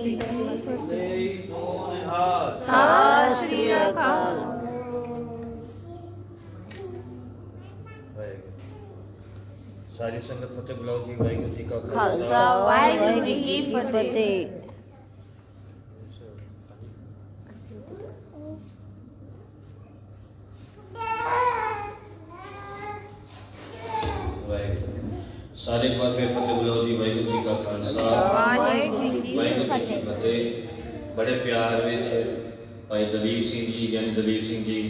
जी की फतेह। सत श्री अकाल। सारी संगत फतेह बुलाओ जी। वाहिगुरू जी का खालसा वाहिगुरू जी की फतेह। सारे एक बार फिर फतेह बुलाओ जी। वाहिगुरू जी का खालसा वाहिगुरू जी की वाहिगुरू जी की फतेह। फतेह। बड़े प्यार विच भाई दलीप सिंह जी यानी दलीप सिंह जी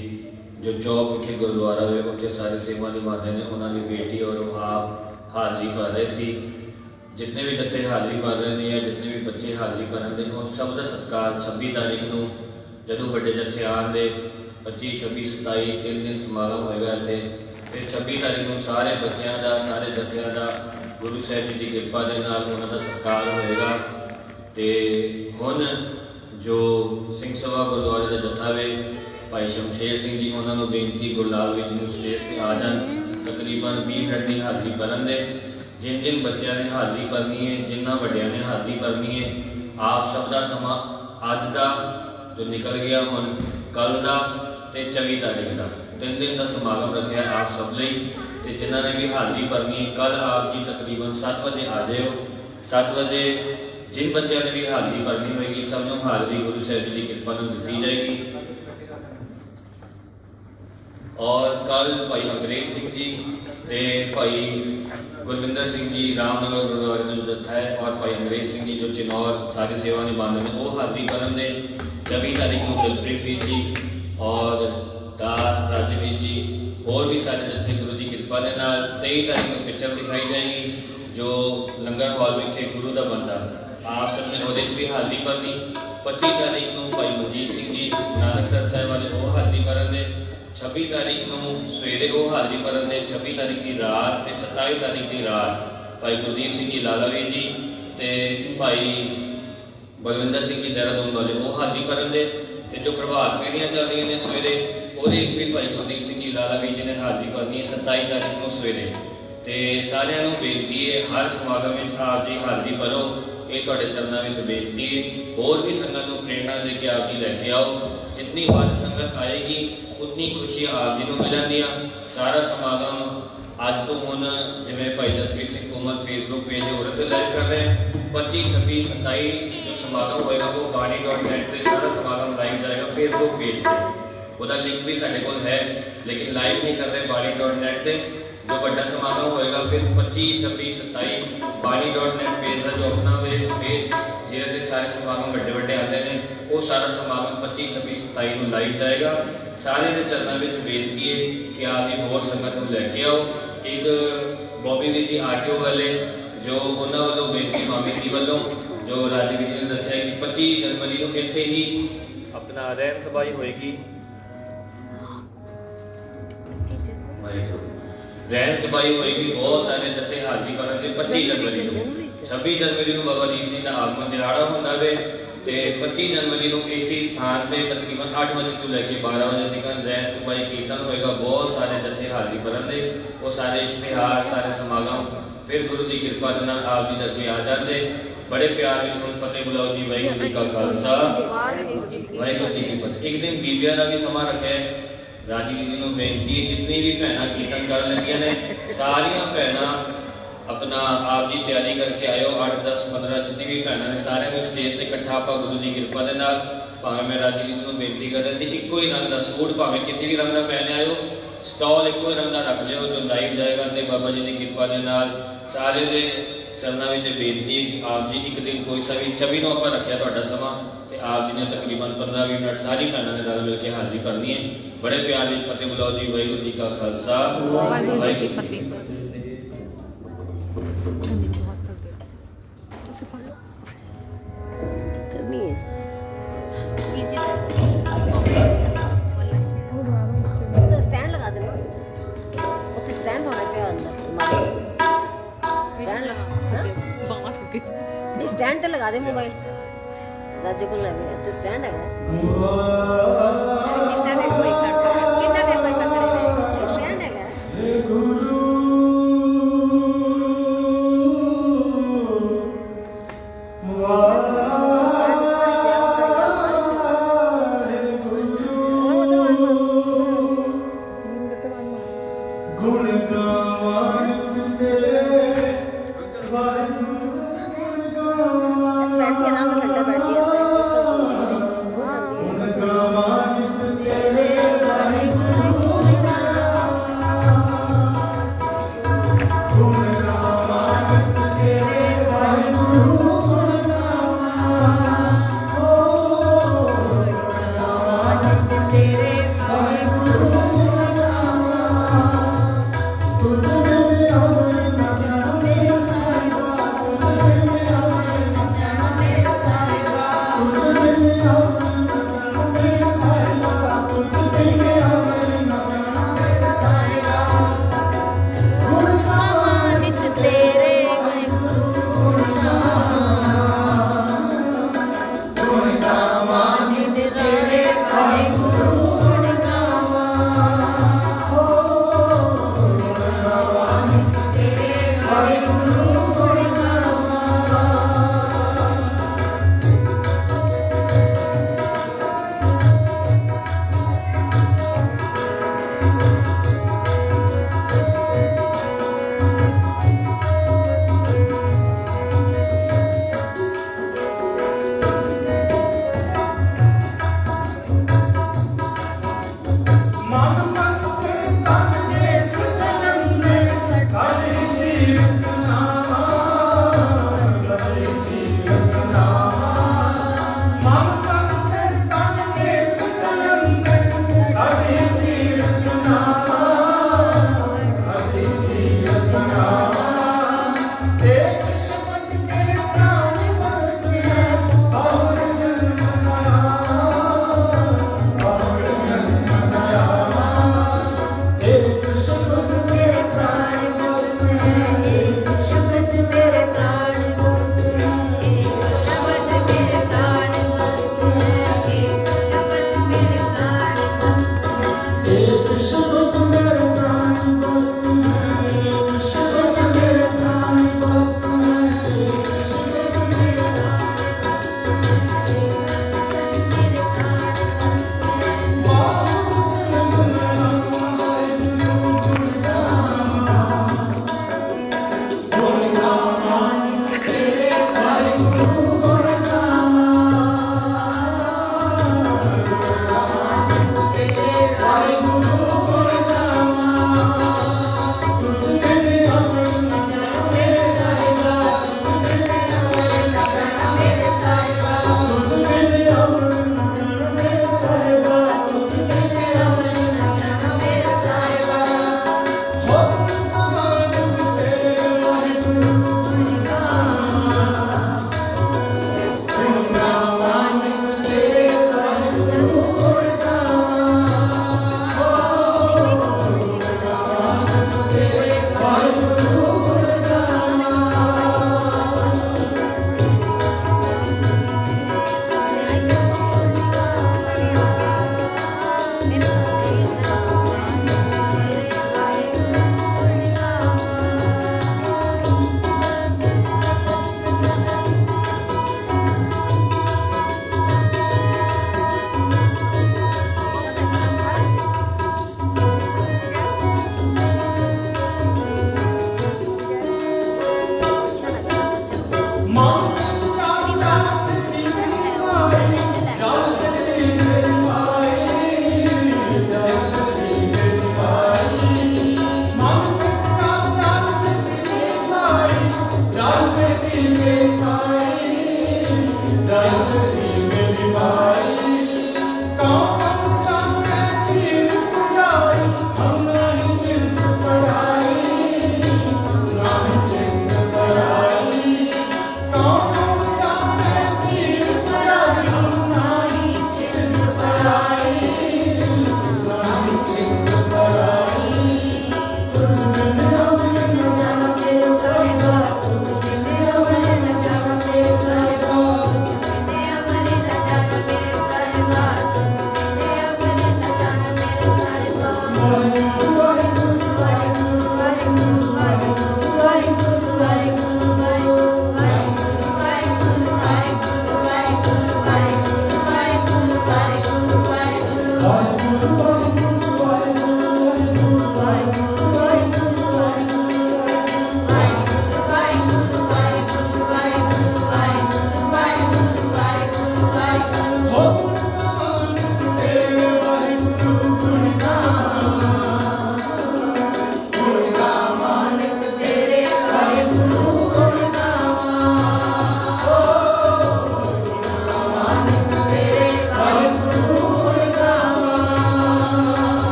जो चौक विखे गुरुद्वारा वे उत्थे सारे सेवा निभाते हैं। उन्होंने बेटी और आप हाजरी भर रहे सी। जितने भी जत्थे हाजरी भर रहे हैं या जितने भी बच्चे हाजरी भरन दे उन सब का सत्कार 26 तारीख को जदों बड़े जत्थे आन दे 25 26 27 3 दिन समागम होएगा इत्थे। फिर 26 तारीख को सारे बच्चों का सारे जत्थियां का गुरु साहिब जी की कृपा के नाल उन्हों का सत्कार होएगा। तो हुण जो सिंह सभा गुरुद्वारे का जत्था वे भाई शमशेर सिंह जी उन्होंने बेनती गुरलाल विच नूं स्टेज पर आ जान। तकरीबन 20 मिनट की हाजरी भरन दे। जिन जिन बच्चों ने हाजरी भरनी है जिन्होंने वड्डियां ने हाजरी भरनी है आप सब का समा अज का जो निकल गया हुण कल का तो 24 तारीख का 3 दिन का समागम रखा आप सब लई। तो जिन्होंने भी हाजरी भरनी है कल आप जी तकरीबन 7 बजे आ जाओ। 7 बजे जिन बच्चों ने भी हाजरी भरनी होगी सबनों हाजरी गुरु साहिब जी की कृपा नाल दी जाएगी। और कल भाई अंग्रेज सिंह जी ते भाई गुरविंदर सिंह जी रामनगर गुरुद्वारे का जो जत्था है और भाई अंग्रेज सिंह जी जो चिनौर सारी सेवा निभाते हैं वो हाजरी भरन दे। 24 तारीख को दिलप्रीत वीर जी और दास राजवीर जी और भी सारे जत्थे गुरु की कृपा के नाल 23 तारीख को पिक्चर दिखाई जाएगी जो लंगर हॉल विखे गुरु का बंदा आप सबने वो भी हाजरी भरनी। 25 तारीख को भाई मनजीत सिंह जी नानकसर साहिब वाले वो हाजरी भरन दे। 26 तारीख को सवेरे वो हाजरी भरन दे। 26 तारीख की रात ते 27 तारीख की रात भाई गुरदीप सिंह जी लालावीर जी ते भाई बलविंदर सिंह जी देहरादून वाले वो हाजरी भरन दे। ते जो प्रभात फेरियां चल रही हैं सवेरे और एक भी भाई गुरदीप सिंह जी लालावीर जी ने हाजरी भरनी है 27 तारीख को सवेरे। तो सारिਆਂ ਨੂੰ बेनती है हर समागम में आप जी हाजरी भरो। ये तुहाडे चरणों में बेनती है। होर भी संगत को प्रेरणा दे के आप जी लैके आओ। जितनी वध संगत आएगी उतनी खुशियां आप जी को मिलनियां। सारा समागम अज तो हुण जिवें भाई जसवीर सिंह कोमल फेसबुक पेज और लाइव कर रहे हैं 25 26 27 जो समागम होएगा वो बाणी.net पे सारा समागम लाइव जाएगा फेसबुक पेज पर। उसका लिंक भी साढ़े को है लेकिन लाइव नहीं कर रहे बाणी.net पे। जो बड़ा समागम होएगा फिर 25 26 27 बाणी.net पेज का जो अपना वे पेज जिहदे सारे समागम बड़े बड़े आते हैं वो सारा समागम 25 26 27 को लाइव जाएगा। सारे के चरणों में बेनती है कि आप ये होर संगत को लैके आओ। एक बॉबी वीर जी आरटीओ वाले जो उन्होंने वालों बेनती मामी जी वालों जो राजीव जी ने दसिया कि 25 जनवरी को इत्थे ही अपना रहन सभाई होएगी। रहन सभाई होएगी बहुत सारे जत्थे हाजरी भरन दे 25 जनवरी को। 26 जनवरी को बाबा दीप सिंह का आगमन दिहाड़ा होंदा वे ते 25 जनवरी को इसी स्थान पे तकरीबन 8 बजे तो लेके 12 बजे तक रहन सभाई कीर्तन होएगा। बहुत सारे जत्थे हाजरी भरन दे वो सारे इश्तिहार सारे समागम फिर गुरु की कृपा के नाल आप जी अगे आ जाते। बड़े प्यार में हुण फतेह बुलाओ जी। वाहिगुरू जी का खालसा वाहिगुरू जी की फतेह। एक दिन बीबियां का भी समा रखा है। राजी जी को बेनती है जितनी भी भैन कीर्तन कर लगियां ने सारिया भैन अपना आप जी तैयारी करके आयो। 8 10 15 जितनी भी भैन ने सारे को स्टेज से इकट्ठा आप गुरु की कृपा के नाल भावें मैं राजी जी को बेनती कर रहा एको ही रंग का सूट भावें किसी भी रंग का पहने आयो स्टॉल एको ही रंग का रख लियो जो लाइव जाएगा। तो बाबा जी की कृपा के नाल सारे दे चरणों में बेनती है कि आप जी एक दिन कोई सा भी 24 को आप रखा तुहाडा समा तो आप जी ने तकरीबन 15-20 मिनट सारी भैनों ने रल मिल के हाजरी भरनी है। बड़े प्यार में फतेह बुलाओ जी। वाहिगुरू जी का खालसा वाहिगुरू जी की फतेह। स्टैंड लगा देना उत्थे स्टैंड होना पे अंदर स्टैंड ते लगा दे मोबाइल राजू को लगे तो स्टैंड है कितना देर कोई स्टैंड है गुरु वाह Oh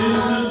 This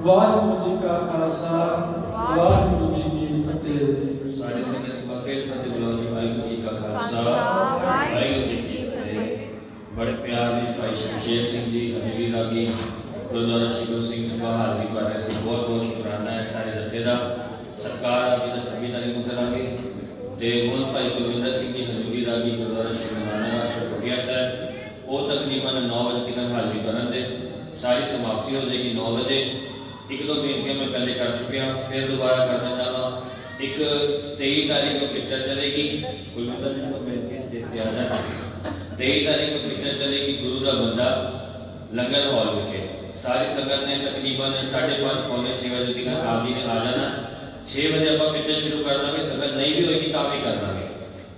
ਵਾਹਿਗੁਰੂ ਜੀ ਕਾ ਖਾਲਸਾ ਵਾਹਿਗੁਰੂ ਜੀ ਕੀ ਫਤਿਹ। सारे संगत को फिर फतेह बुलाओ जी। वाहिगुरू जी का खालसा वाहिगुरू जी की फतेह। बड़े प्यार में भाई शमशेर सिंह जी हजूरी लागी गुरुद्वारा श्री गुरु सिंह सभा हाजरी कर रहे हैं। बहुत बहुत शुकराना है सारे जत्थे का। सत्कार अभी तो 26 तारीख को करांगे ते हुण भाई कुलविंदर सिंह जी हजूरी लागी गुरुद्वारा श्री गुरु नानक आश्रम टुटिया साहब वो तकरीबन 9 बजे तक हाजरी करन दे सारी समाप्ति हो जाएगी 9 बजे। एक दो बेनतियां मैं पहले कर चुके हैं फिर दोबारा कर देता वा। एक 23 तारीख को पिक्चर चलेगी कुलविंदर जी को बेनती स्टेज पे आ जाए। 23 तारीख को पिक्चर चलेगी गुरु का बंदा लंगर हॉल विखे। सारी संगत ने तकरीबन 5:30 पौने 6 बजे तक आप जी ने आ जाना। 6 बजे आप पिक्चर शुरू कर देंगे। संगत नहीं भी होगी तो भी कर देंगे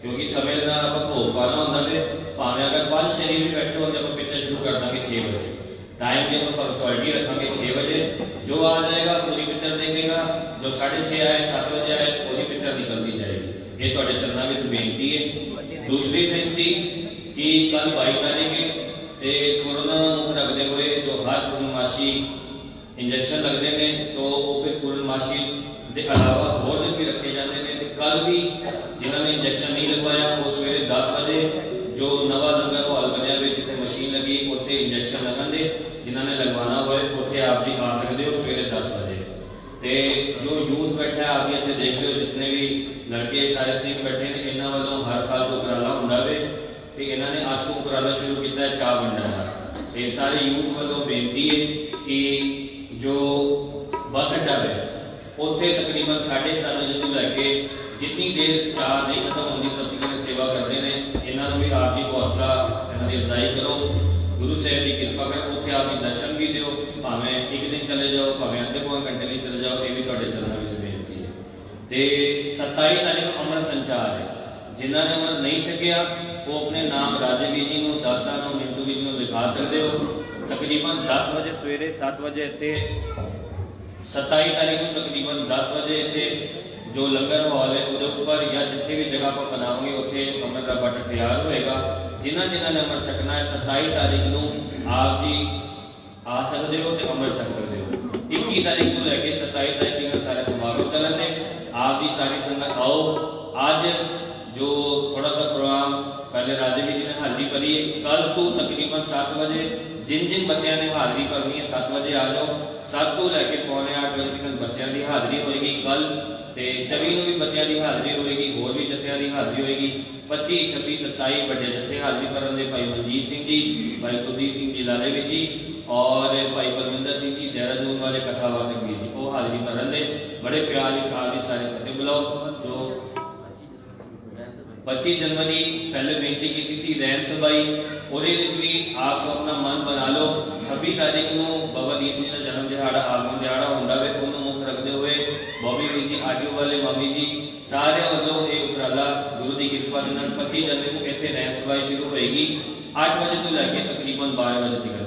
क्योंकि समय के नाल आप भोग पाना होंगे। भावें अगर 5 शरीर भी बैठे होंगे आप पिक्चर शुरू कर देंगे 6 बजे। टाइम की हम पंक्चुअलिटी रखेंगे 6 बजे। जो आ जाएगा पूरी पिक्चर देखेगा, जो 6:30 आए 7 बजे आए पूरी पिक्चर निकलती जाएगी। ये थोड़े चरणों में बेनती है। दूसरी बेनती कि कल 22 तारीख है कोरोना मुख रखते हुए जो हर पूर्णमासी इंजेक्शन लगते हैं तो फिर पूर्णमासी के अलावा होर दिन भी रखे जाते हैं। तो कल भी जिन्होंने इंजेक्शन नहीं लगवाया वो सवेरे 10 बजे जो नवा लंगर हॉल बनया हुआ जिथे मशीन लगी उत्थे इंजेक्शन लगन दे। जिन्होंने लगवाना होए उत्थे आप जी आ सकते हो सवेरे 10 बजे। तो जो यूथ बैठा है आप जी इतने देख लो जितने भी लड़के सारे सिख बैठे हैं इन्होंने वालों हर साल जो उपराला होंगे वे तो इन्होंने अज तो उपराला शुरू किया है चाह वंडन का। तो सारे यूथ वालों बेनती है कि जो बस अड्डा है उत्थे तकरीबन 7:30 बजे तो लैके जितनी देर चाह नहीं खत्म होती तब तक सेवा करते हैं। इन्होंने भी आप जी को हौसला इन्हों की अफजाई करो। गुरु साहब की कृपा कर उत्थे आप दर्शन भी दो। भावें एक दिन चले जाओ भावें अद्धे पौने घंटे लिए चले जाओ ये भी थोड़े चरणों में बेनती है। तो 27 तारीख को अमृत संचार है। जिन्होंने अमृत नहीं छकिया वो अपने नाम राजे भी जी को दासा को मिंटू भी जी को लिखा सकते हो। तकरीबन 10 बजे सवेरे 7 बजे इतने 27 तारीख को तकरीबन 10 बजे इतने जो लंगर हॉल है वो ऊपर या जिथे भी जगह पर बनाओगे उत्थे अमृत का बट तैयार होएगा। जिन्होंने जिन्होंने अमृत छकना है 27 तारीख को आप जी आ सकते हो तो अमृत छक सकते हो। 21 21 तारीख को लैके 27 तारीख तक सारे समारोह चलन ने। आप जी सारी संगत आओ। आज जो थोड़ा सा प्रोग्राम पहले राजे जी ने हाजिरी भरी है, कल तो तकरीबन 7 बजे जिन जिन बच्चों ने हाजिरी भरनी है 7 बजे आ जाओ। 7 तो लैके पौने 8 बजे तक बच्चों की हाजिरी होएगी कल। ते 24 भी बच्चों की हाजिरी होएगी, होर भी जत्थियां की हाजिरी होएगी। 25, 26, 27 बड़े जत्थे हाजिरी भरन दे भाई मनजीत सिंह जी, भाई कुलदीप सिंह जी लालेवी जी और भाई बलविंदर सिंह जी देहरादून वाले कथावाचक भी जी वो हाजिरी भरन दे। बड़े प्यार विचार की सारे फतेह बुलाओ। जो 25 जनवरी पहले बेनती की सी रैन सभाई ਉਹਦੇ ਵਿੱਚ भी आप सब अपना मन बना लो। 26 तारीख ਨੂੰ ਬਾਬਾ ਦੀਪ ਸਿੰਘ ਦਾ ਜਨਮ ਦਿਹਾੜਾ ਆਗਮਨ ਦਿਹਾੜਾ ਹੁੰਦਾ ਵੇ, ਉਹਨੂੰ ਮੁੱਖ ਰੱਖਦੇ ਹੋਏ ਬੋਬੀ ਵੀਰ ਜੀ ਆਡੀਓ ਵਾਲੇ ਮਾਮੀ ਜੀ ਸਾਰਿਆਂ ਵੱਲੋਂ ਇਹ ਉਪਰਾਲਾ ਗੁਰੂ ਦੀ ਕਿਰਪਾ ਦੇ ਨਾਲ 25 ਜਨਵਰੀ ਨੂੰ ਇੱਥੇ ਰੈਨ ਸਭਾ ਸ਼ੁਰੂ ਹੋਏਗੀ 8 ਵਜੇ ਤੋਂ ਲੈ ਕੇ ਤਕਰੀਬਨ 12 ਵਜੇ ਤੱਕ।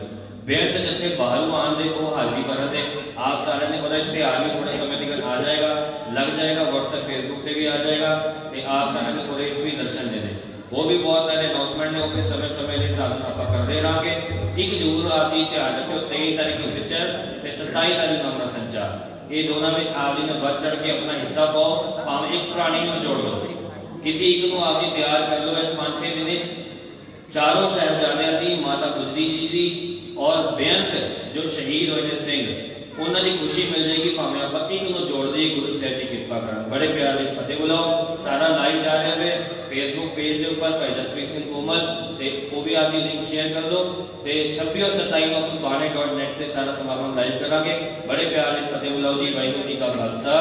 बेहद जत्थे बाहरों आने वो हाजिरी भरन दे। आप सारे ने पता इश्तेहार भी थोड़े समय तक आ जाएगा, लग जाएगा, व्हाट्सएप फेसबुक पे भी आ जाएगा। तो आप सारे ने पूरे भी दर्शन दे वो भी बहुत सारे अनाउंसमेंट ने अपने समय समय के हिसाब से आप करते रहेंगे। एक जरूर आप जी ध्यान रखो 23 तारीख को पिक्चर तो 27 तारीख को अमृत संचार ये दोनों में आप जी ने बढ़ चढ़ के अपना हिस्सा पाओ। भावें एक पुरानी में जोड़ लो, किसी एक को आप जी तैयार कर लो। 5-6 दिन चारों साहिबजादियां दी, माता गुजरी जी दी और बेअंत जो शहीद होए ने सिंह उन्होंने की खुशी मिल जाएगी। भावें आप एक को जोड़ दी गुरु साहब की कृपा कर। बड़े प्यार में फतेह बुलाओ। सारा लाइव जा रहे हुए फेसबुक पेज के ऊपर भाई जसप्रीत सिंह कोमल ते वो भी आप लिंक शेयर कर दो। ते 26 और 27 को अपन बाने.net ते सारा समागम लाइव करांगे। बड़े प्यार में फतेह बुलाओ जी। वाहिगुरू जी का खालसा।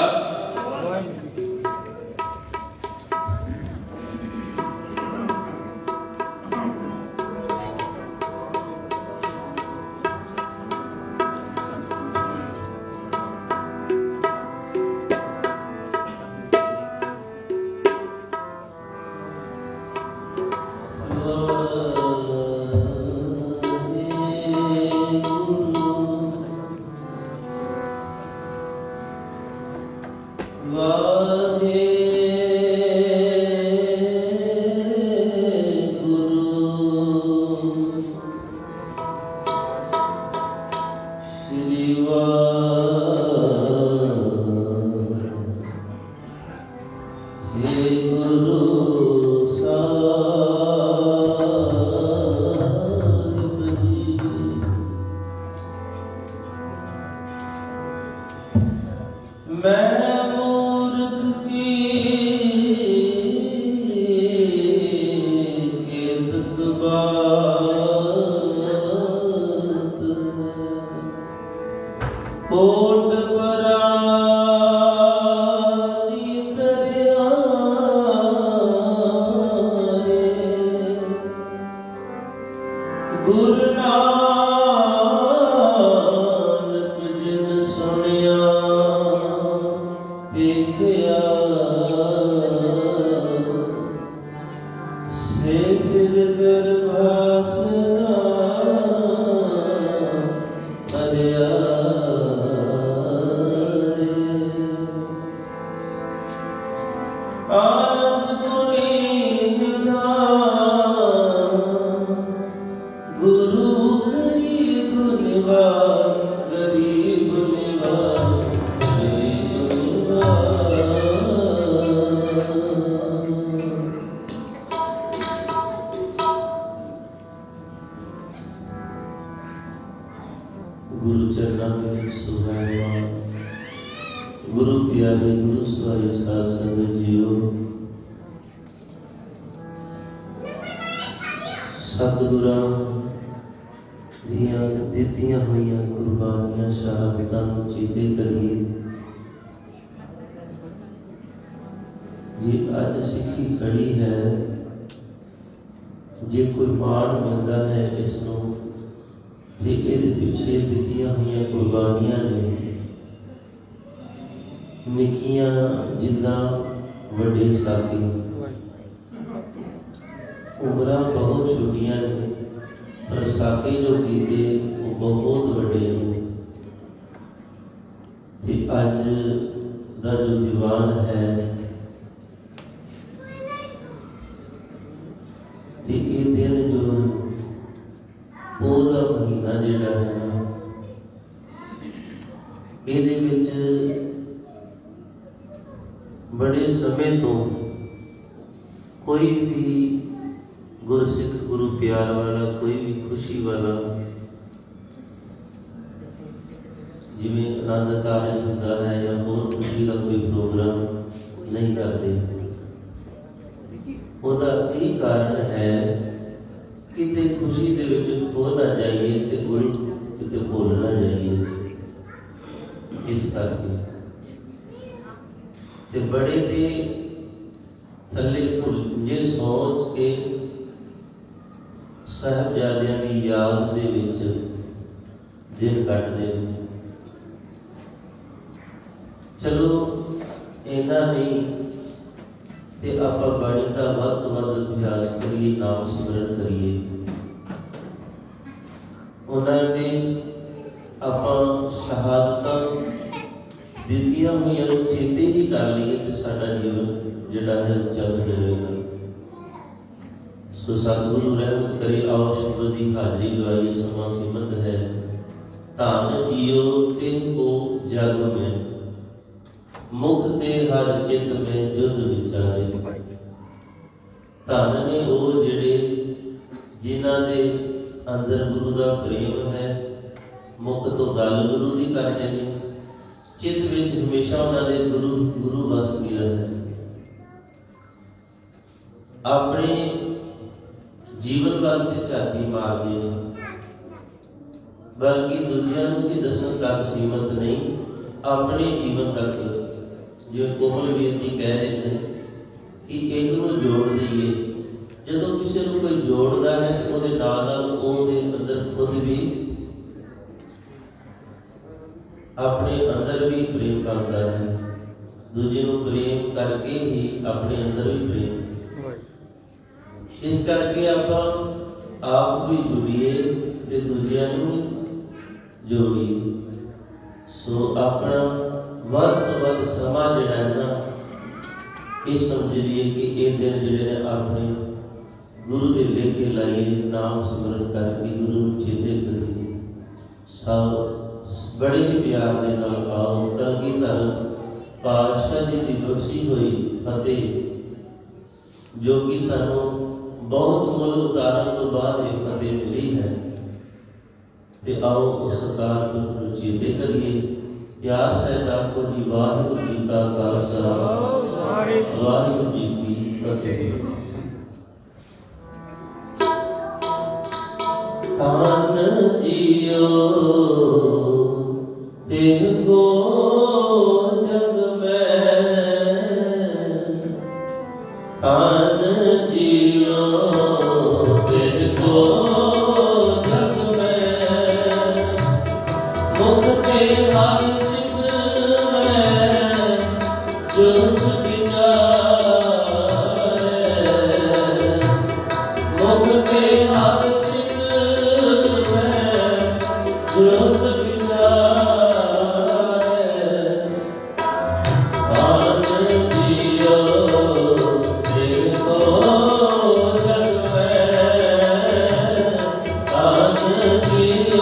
बड़े समय तो कोई भी गुरसिख गुरु प्यार वाला, कोई भी खुशी वाला, जिमें आनंद कारज होता है या होर खुशी का कोई प्रोग्राम नहीं करते। ਉਹਦਾ ਇਹ ਕਾਰਨ ਹੈ ਕਿਤੇ खुशी ਦੇ ਵਿੱਚ ਖੋ ਨਾ ਜਾਈਏ ਤੇ ਉਲਟ ਕਿਤੇ ਭੁੱਲ ਨਾ ਜਾਈਏ। ਇਸ ਕਰਕੇ ਤੇ ਬੜੇ ਦੇ ਥੱਲੇ ਜੇ ਸੋਚ ਕੇ ਸਾਹਿਬਜ਼ਾਦਿਆਂ ਦੀ ਯਾਦ ਦੇ ਵਿੱਚ ਦਿਨ ਕੱਟਦੇ ਨੇ। ਚਲੋ ਇਹਨਾਂ ਨਹੀਂ ਤੇ ਆਪਾਂ ਬਾਣੀ ਦਾ ਵੱਧ ਤੋਂ ਵੱਧ ਅਭਿਆਸ ਕਰੀਏ, ਨਾਮ ਸਿਮਰਨ ਕਰੀਏ। ਉਹਨਾਂ ਨੇ ਆਪਾਂ ਸ਼ਹਾਦਤਾਂ ਦਿੱਤੀਆਂ ਹੋਈਆਂ ਨੂੰ ਚੇਤੇ ਹੀ ਕਰ ਲਈਏ ਤੇ ਸਾਡਾ ਜੀਵਨ ਜਿਹੜਾ ਹੈ ਚੱਲ ਜਾਵੇਗਾ। ਸੋ ਸਤਿਗੁਰੂ ਰਹਿਮਤ ਕਰੇ। ਆਓ ਸ਼ਬਦ ਦੀ ਹਾਜ਼ਰੀ ਲਵਾਈਏ। ਸਮਾਂ ਸੀਮਤ ਹੈ। ਧੰਨ ਜੀਓ ਤੇ ਕੋ ਜਗ ਮੈਂ, ਮੁਖ ਤੇ ਹਰ ਚਿਤ ਮੈਂ ਜੁਦ ਵਿਚਾਰੇ। ਧੰਨ ਨੇ ਉਹ ਜਿਹੜੇ ਜਿਨ੍ਹਾਂ ਦੇ ਅੰਦਰ ਗੁਰੂ ਦਾ ਪ੍ਰੇਮ ਹੈ, ਮੁਖ ਤੋਂ ਗੱਲ ਗੁਰੂ ਦੀ ਕਰਦੇ ਨੇ, ਚਿੱਤ ਵਿੱਚ ਹਮੇਸ਼ਾ ਉਹਨਾਂ ਦੇ ਗੁਰੂ ਵਸ ਗਿਆ ਹੈ। ਆਪਣੇ ਜੀਵਨ ਵੱਲ ਤੇ ਝਾਤੀ ਮਾਰਦੇ ਨੇ, ਬਲਕਿ ਦੂਜਿਆਂ ਨੂੰ ਹੀ ਦੱਸਣ ਤੱਕ ਸੀਮਤ ਨਹੀਂ, ਆਪਣੇ ਜੀਵਨ ਤੱਕ। ਜਿਵੇਂ ਕੋਮਲ ਵੀਰ ਜੀ ਕਹਿ ਰਹੇ ਨੇ ਕਿ ਇੱਕ ਨੂੰ ਜੋੜ ਦਈਏ। ਜਦੋਂ ਕਿਸੇ ਨੂੰ ਕੋਈ ਜੋੜਦਾ ਹੈ ਤੇ ਉਹਦੇ ਨਾਲ ਨਾਲ ਉਹਦੇ ਅੰਦਰ ਖੁਦ ਵੀ ਆਪਣੇ ਅੰਦਰ ਵੀ ਪ੍ਰੇਮ ਕਰਦਾ ਹੈ। ਦੂਜੇ ਨੂੰ ਪ੍ਰੇਮ ਕਰਕੇ ਹੀ ਆਪਣੇ ਅੰਦਰ ਵੀ ਪ੍ਰੇਮ। ਇਸ ਕਰਕੇ ਆਪਾਂ ਆਪ ਵੀ ਜੁੜੀਏ ਤੇ ਦੂਜਿਆਂ ਨੂੰ ਜੋੜੀਏ। ਸੋ ਆਪਣਾ ਵੱਧ ਤੋਂ ਵੱਧ ਸਮਾਂ ਜਿਹੜਾ ਹੈ ਨਾ, ਇਹ ਸਮਝ ਲਈਏ ਕਿ ਇਹ ਦਿਨ ਜਿਹੜੇ ਨੇ ਆਪਣੇ ਗੁਰੂ ਦੇ ਲੇਖੇ ਲਾਈਏ, ਨਾਮ ਸਿਮਰਨ ਕਰਕੇ ਗੁਰੂ ਨੂੰ ਚੇਤੇ ਕਰੀਏ। ਸਭ ਬੜੇ ਪਿਆਰ ਦੇ ਨਾਲ ਆਓ ਕਲਗੀਧਰ ਪਾਤਸ਼ਾਹ ਜੀ ਦੀ ਬਖਸ਼ੀ ਹੋਈ ਫਤਿਹ, ਜੋ ਕਿ ਸਾਨੂੰ ਬਹੁਤ ਮੁੱਲ ਉਤਾਰਨ ਤੋਂ ਬਾਅਦ ਇਹ ਫਤਿਹ ਮਿਲੀ ਹੈ, ਤੇ ਆਓ ਉਸ ਅਕਾਲ ਪੁਰਖ ਨੂੰ ਚੇਤੇ ਕਰੀਏ। ਪਿਆਰ ਸਹਿਤ ਕੋ ਜੀ। ਵਾਹਿਗੁਰੂ ਜੀ ਕਾ ਖਾਲਸਾ, ਵਾਹਿਗੁਰੂ ਜੀ ਕੀ ਫਤਿਹ। ਧੰਨ ਜੀਓ ਤੇ ਕੋ ਜਗ ਮੈਂ, ਧੰਨ ਜੀਓ ਤੇ ਕੋ ਜਗ ਮੈਂ, ਮੁਖ ਤੇ ਹਰ ਚਿਤ ਮੈਂ ਜੁਦ ਵਿਚਾਰੇ। ਮੁਖ ਤੇ ਹਰ ਚਿਤ ਮੈਂ ਜੁਦ ਵਿਚਾਰੇ। ਧੰਨ ਜੀਓ ਤੇ ਕੋ ਜਗ ਮੈਂ, ਧੰਨ ਜੀਓ।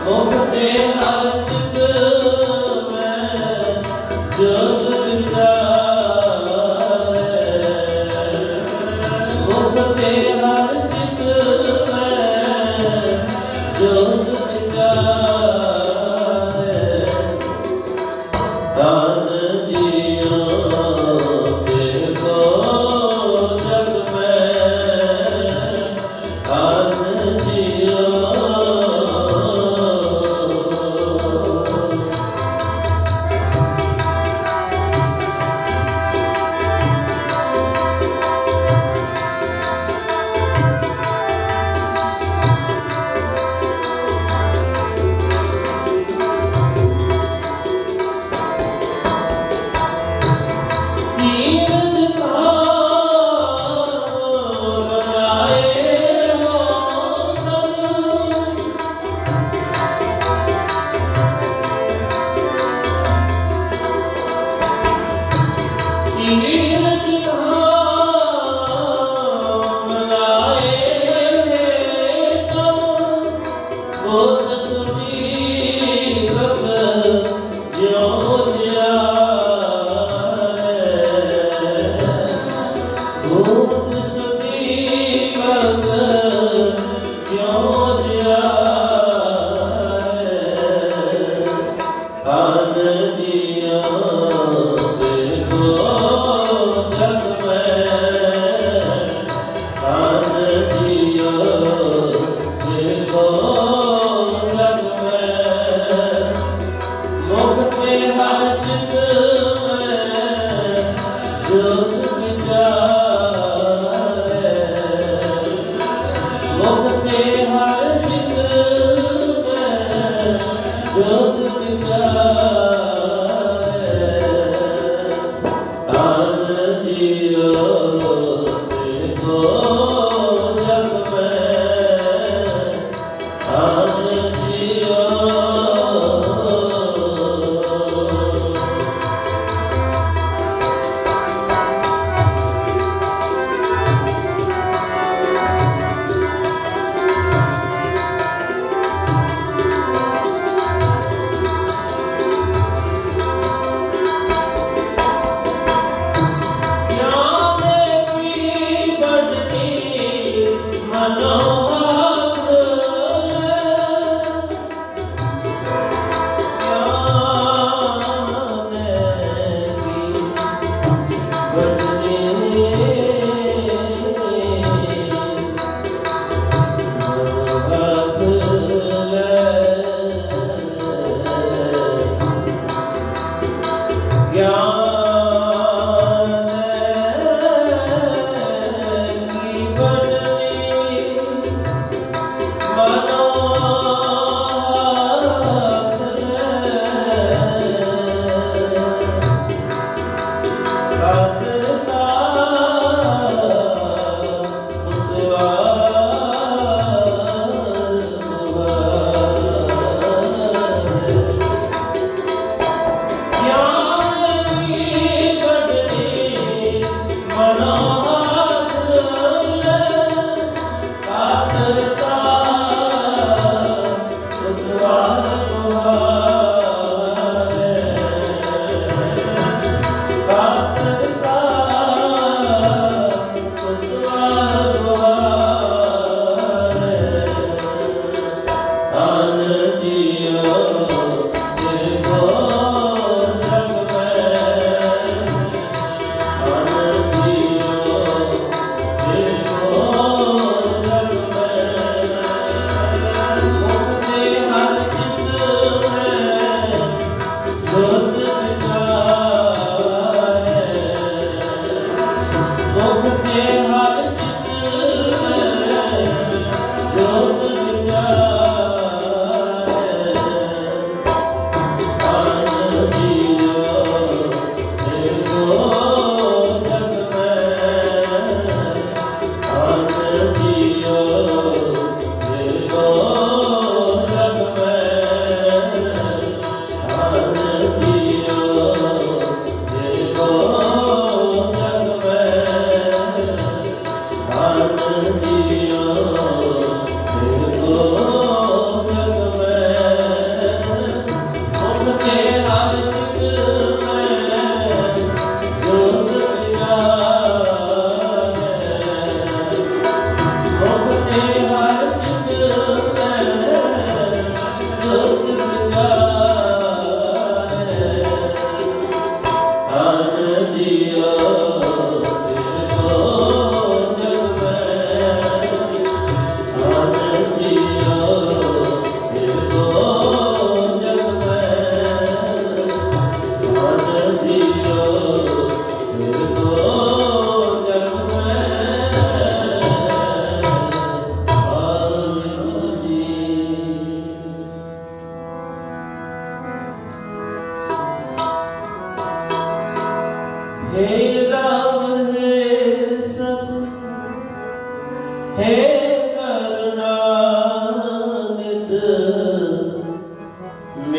ਮੁਖ ਤੇ ਹਰ ਚਿਤ जोत विचारे दान जियो देखो जग में दान जियो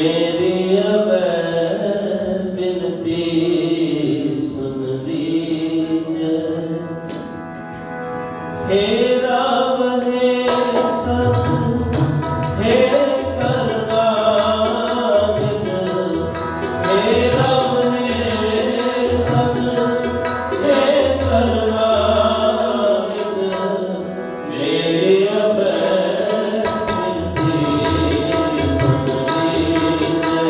मेरी अबै बिनती सुन लीजै। हे राम हे सत हे करुणानिध, हे राम हे सत हे करुणानिध, मेरी अबै बिनती सुन लीजै।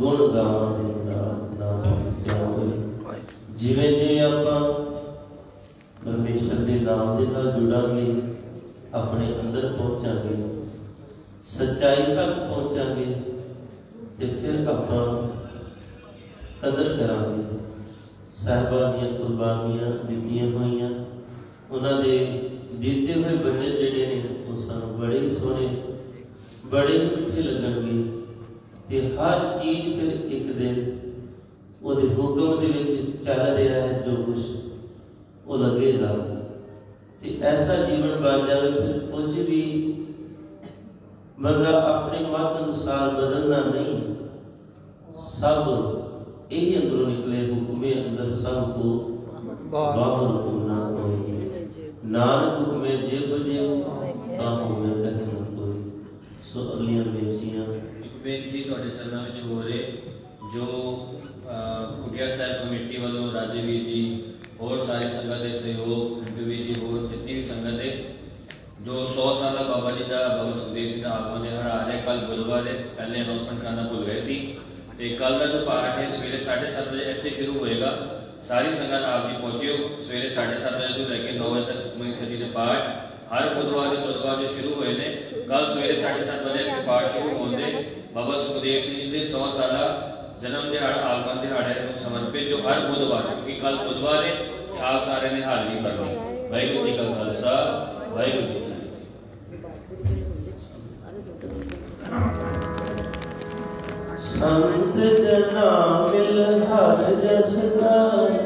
ਗੁਣ ਗਾਵਾਂਗੇ ਨਾਮ ਜਾਵਾਂਗੇ। ਜਿਵੇਂ ਜਿਵੇਂ ਆਪਾਂ ਪਰਮੇਸ਼ਰ ਦੇ ਨਾਮ ਦੇ ਨਾਲ ਜੁੜਾਂਗੇ, ਆਪਣੇ ਅੰਦਰ ਪਹੁੰਚਾਂਗੇ, ਸੱਚਾਈ ਤੱਕ ਪਹੁੰਚਾਂਗੇ, ਤੇ ਫਿਰ ਆਪਾਂ ਕਦਰ ਕਰਾਂਗੇ। ਸਾਹਿਬਾਂ ਦੀਆਂ ਕੁਰਬਾਨੀਆਂ ਦਿੱਤੀਆਂ ਹੋਈਆਂ, ਉਹਨਾਂ ਦੇ ਦਿੱਤੇ ਹੋਏ ਬਚਨ ਜਿਹੜੇ ਨੇ ਉਹ ਸਾਨੂੰ ਬੜੇ ਸੋਹਣੇ, ਬੜੇ ਮਿੱਠੇ ਲੱਗਣਗੇ। ਤੇ ਹਰ ਚੀਜ਼ ਫਿਰ ਇੱਕ ਦਿਨ ਉਹਦੇ ਹੁਕਮ ਦੇ ਵਿੱਚ ਚੱਲ ਰਿਹਾ ਹੈ, ਜੋ ਕੁਛ ਉਹ ਲੱਗੇਗਾ। ਤੇ ਐਸਾ ਜੀਵਨ ਬਣ ਜਾਵੇ, ਫਿਰ ਕੁਝ ਵੀ ਬੰਦਾ ਆਪਣੇ ਮਤ ਅਨੁਸਾਰ ਬਦਲਣਾ ਨਹੀਂ, ਸਭ ਇਹੀ ਅੰਦਰੋਂ ਨਿਕਲੇ। ਹੁਕਮੇ ਅੰਦਰ ਸਭ ਕੋ ਬਾਹਰ ਹੁਕਮ ਨਾ ਕੋਈ, ਨਾਨਕ ਹੁਕਮੇ ਜੇ ਬਜੇ ਤਾਂ ਹੁਕਮੇ ਕਹੇ ਨਾ ਕੋਈ। ਸੋ ਅਗਲੀਆਂ ਬੇਨਤੀਆਂ ਬੇਨਤੀ ਤੁਹਾਡੇ ਚਰਨਾਂ ਵਿੱਚ ਹੋ ਰਹੇ, ਜੋ ਕੁਟਿਆ ਸਾਹਿਬ ਕਮੇਟੀ ਵੱਲੋਂ ਰਾਜਵੀਰ ਜੀ, ਹੋਰ ਸਾਰੀ ਸੰਗਤ ਦੇ ਸਹਿਯੋਗ, ਰਿੰਟੂ ਵੀਰ ਜੀ, ਹੋਰ ਜਿੰਨੀ ਵੀ ਸੰਗਤ ਹੈ, ਜੋ 100 ਸਾਲਾ ਬਾਬਾ ਜੀ ਦਾ, ਬਾਬਾ ਸੁਖਦੇਵ ਸਿੰਘ ਦਾ ਆਗਮਨ ਦਿਹਾੜਾ ਆ ਰਿਹਾ। ਕੱਲ੍ਹ ਬੁੱਧਵਾਰ ਹੈ, ਪਹਿਲੇ ਅਨਾਉਂਸਮੈਂਟ ਕਰਨਾ ਭੁੱਲ ਗਏ ਸੀ। ਤੇ ਕੱਲ੍ਹ ਦਾ ਜੋ ਪਾਠ ਹੈ ਸਵੇਰੇ 7:30 ਵਜੇ ਇੱਥੇ ਸ਼ੁਰੂ ਹੋਏਗਾ। ਸਾਰੀ ਸੰਗਤ ਆਪ ਜੀ ਪਹੁੰਚਿਓ। ਸਵੇਰੇ 7:30 ਵਜੇ ਤੋਂ ਲੈ ਕੇ 9 ਵਜੇ ਤੱਕ ਸੁਖਮਨੀ ਸਾਹਿਬ ਜੀ ਦੇ ਪਾਠ ਹਰ ਬੁੱਧਵਾਰ ਜੋ ਸ਼ੁਰੂ ਹੋਏ ਨੇ। ਕੱਲ੍ਹ ਸਵੇਰੇ 7:30 ਵਜੇ ਇੱਥੇ ਪਾਠ ਸ਼ੁਰੂ ਹੋਣ ਦੇ ਬਾਬਾ ਸੁਖਦੇਵ ਸਿੰਘ ਜੀ ਦੇ 100 ਸਾਲਾ ਜਨਮ ਦਿਹਾੜਾ, ਆਗਮਨ ਦਿਹਾੜੇ ਨੂੰ ਸਮਰਪਿਤ, ਜੋ ਹਰ ਬੁੱਧਵਾਰ, ਕਿਉਂਕਿ ਕੱਲ੍ਹ ਬੁੱਧਵਾਰ ਹੈ, ਆਪ ਸਾਰਿਆਂ ਨੇ ਹਾਜ਼ਰੀ ਭਰਨੀ। ਵਾਹਿਗੁਰੂ ਜੀ ਕਾ ਖਾਲਸਾ, ਵਾਹਿਗੁਰੂ ਜੀ ਕੀ ਫਤਿਹ। ਸੰਤ ਜਨਾ ਮਿਲ ਹਰ ਜਸ ਗਾਏ,